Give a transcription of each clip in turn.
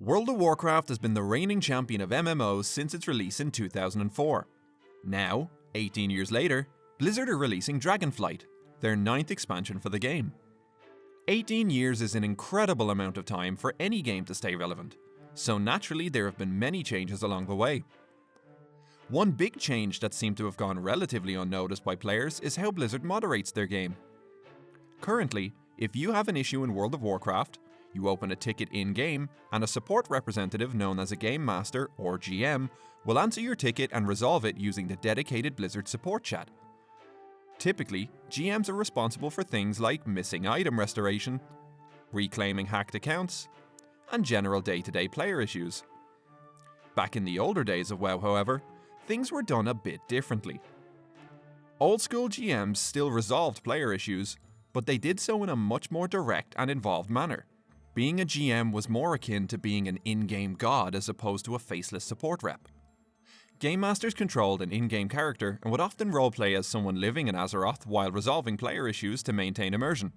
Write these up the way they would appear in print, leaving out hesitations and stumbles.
World of Warcraft has been the reigning champion of MMOs since its release in 2004. Now, 18 years later, Blizzard are releasing Dragonflight, their 9th expansion for the game. 18 years is an incredible amount of time for any game to stay relevant, so naturally there have been many changes along the way. One big change that seemed to have gone relatively unnoticed by players is how Blizzard moderates their game. Currently, if you have an issue in World of Warcraft, you open a ticket in-game, and a support representative known as a Game Master, or GM, will answer your ticket and resolve it using the dedicated Blizzard support chat. Typically, GMs are responsible for things like missing item restoration, reclaiming hacked accounts, and general day-to-day player issues. Back in the older days of WoW, however, things were done a bit differently. Old-school GMs still resolved player issues, but they did so in a much more direct and involved manner. Being a GM was more akin to being an in-game god as opposed to a faceless support rep. Game Masters controlled an in-game character and would often roleplay as someone living in Azeroth while resolving player issues to maintain immersion.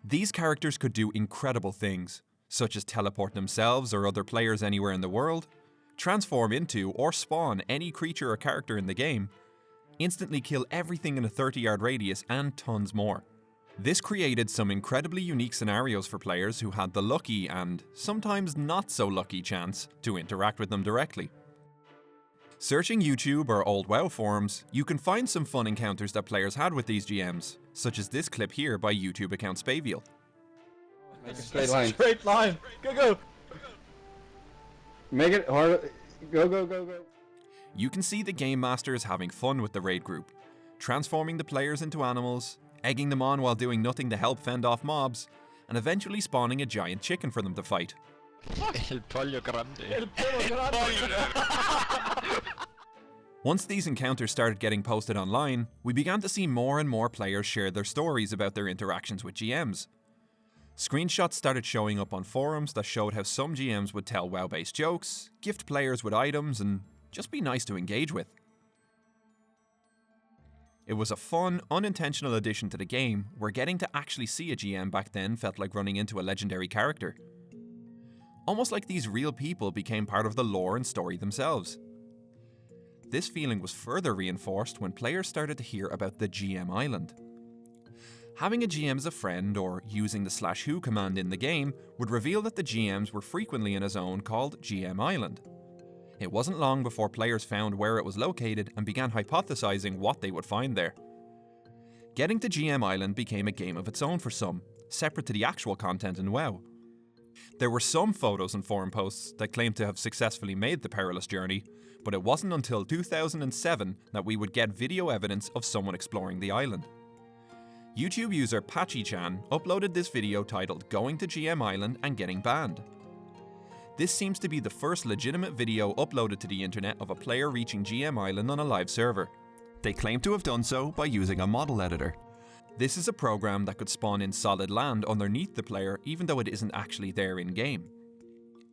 These characters could do incredible things, such as teleport themselves or other players anywhere in the world, transform into or spawn any creature or character in the game, instantly kill everything in a 30-yard radius, and tons more. This created some incredibly unique scenarios for players who had the lucky and sometimes not so lucky chance to interact with them directly. Searching YouTube or old WoW forums, you can find some fun encounters that players had with these GMs, such as this clip here by YouTube account Spaviel. Make a straight line. Straight line. Go, go. Make it harder. Go, go, go, go. You can see the Game Masters having fun with the raid group, transforming the players into animals, egging them on while doing nothing to help fend off mobs, and eventually spawning a giant chicken for them to fight. El pollo grande. El pelo grande. Once these encounters started getting posted online, we began to see more and more players share their stories about their interactions with GMs. Screenshots started showing up on forums that showed how some GMs would tell WoW-based jokes, gift players with items, and just be nice to engage with. It was a fun, unintentional addition to the game where getting to actually see a GM back then felt like running into a legendary character. Almost like these real people became part of the lore and story themselves. This feeling was further reinforced when players started to hear about the GM Island. Having a GM as a friend or using the /who command in the game would reveal that the GMs were frequently in a zone called GM Island. It wasn't long before players found where it was located and began hypothesizing what they would find there. Getting to GM Island became a game of its own for some, separate to the actual content in WoW. There were some photos and forum posts that claimed to have successfully made the perilous journey, but it wasn't until 2007 that we would get video evidence of someone exploring the island. YouTube user Patchy-chan uploaded this video titled "Going to GM Island and Getting Banned." This seems to be the first legitimate video uploaded to the internet of a player reaching GM Island on a live server. They claim to have done so by using a model editor. This is a program that could spawn in solid land underneath the player even though it isn't actually there in-game.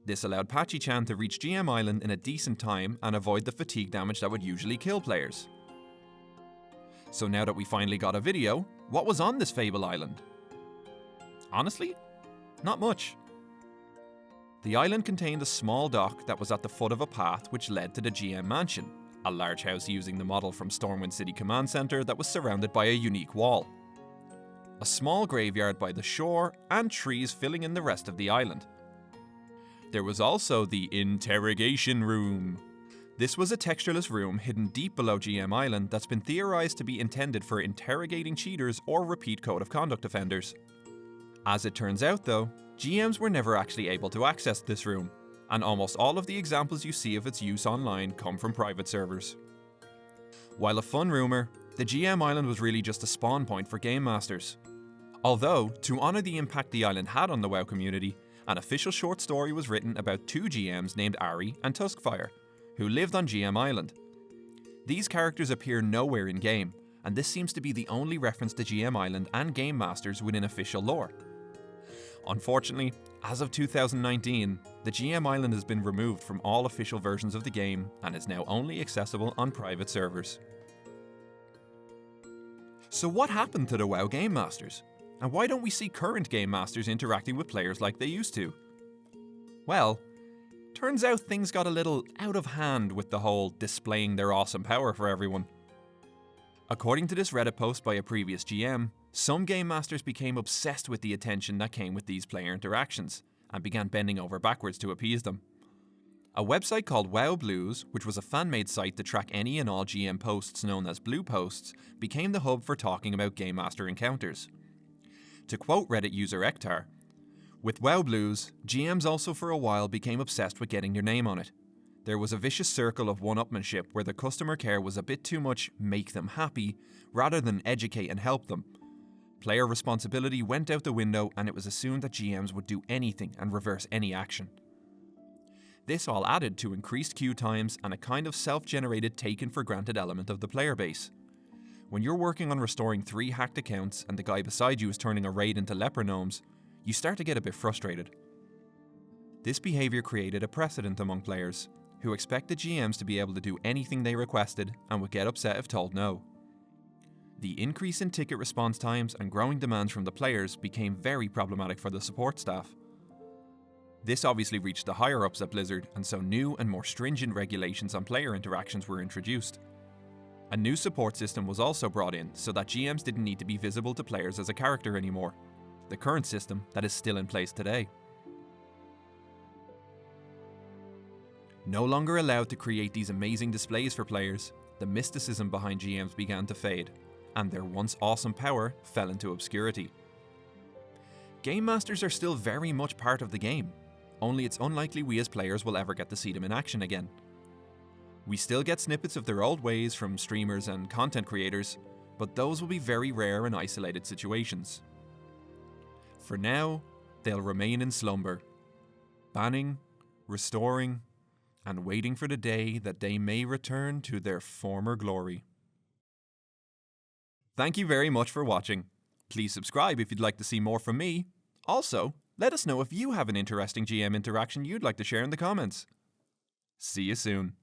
This allowed Patchy-chan to reach GM Island in a decent time and avoid the fatigue damage that would usually kill players. So now that we finally got a video, what was on this fabled island? Honestly, not much. The island contained a small dock that was at the foot of a path which led to the GM Mansion, a large house using the model from Stormwind City Command Center that was surrounded by a unique wall. A small graveyard by the shore, and trees filling in the rest of the island. There was also the Interrogation Room. This was a textureless room hidden deep below GM Island that's been theorized to be intended for interrogating cheaters or repeat code of conduct offenders. As it turns out though, GMs were never actually able to access this room, and almost all of the examples you see of its use online come from private servers. While a fun rumour, the GM Island was really just a spawn point for Game Masters. Although, to honour the impact the island had on the WoW community, an official short story was written about two GMs named Ivory and Tuskfire, who lived on GM Island. These characters appear nowhere in-game, and this seems to be the only reference to GM Island and Game Masters within official lore. Unfortunately, as of 2019, the GM Island has been removed from all official versions of the game and is now only accessible on private servers. So what happened to the WoW Game Masters? And why don't we see current Game Masters interacting with players like they used to? Well, Turns out things got a little out of hand with the whole displaying their awesome power for everyone. According to this Reddit post by a previous GM, some game masters became obsessed with the attention that came with these player interactions, and began bending over backwards to appease them. A website called WoW Blues, which was a fan-made site to track any and all GM posts known as Blue Posts, became the hub for talking about Game Master encounters. To quote Reddit user Ektar, "With WoW Blues, GMs also for a while became obsessed with getting their name on it. There was a vicious circle of one-upmanship where the customer care was a bit too much make them happy, rather than educate and help them. Player responsibility went out the window and it was assumed that GMs would do anything and reverse any action. This all added to increased queue times and a kind of self-generated taken for granted element of the player base. When you're working on restoring 3 hacked accounts and the guy beside you is turning a raid into leper gnomes, you start to get a bit frustrated. This behaviour created a precedent among players, who expected GMs to be able to do anything they requested and would get upset if told no. The increase in ticket response times and growing demands from the players became very problematic for the support staff. This obviously reached the higher ups at Blizzard, and so new and more stringent regulations on player interactions were introduced. A new support system was also brought in so that GMs didn't need to be visible to players as a character anymore, the current system that is still in place today. No longer allowed to create these amazing displays for players, the mysticism behind GMs began to fade, and their once awesome power fell into obscurity. Game Masters are still very much part of the game, only it's unlikely we as players will ever get to see them in action again. We still get snippets of their old ways from streamers and content creators, but those will be very rare and isolated situations. For now, they'll remain in slumber, banning, restoring, and waiting for the day that they may return to their former glory. Thank you very much for watching. Please subscribe if you'd like to see more from me. Also, let us know if you have an interesting GM interaction you'd like to share in the comments. See you soon.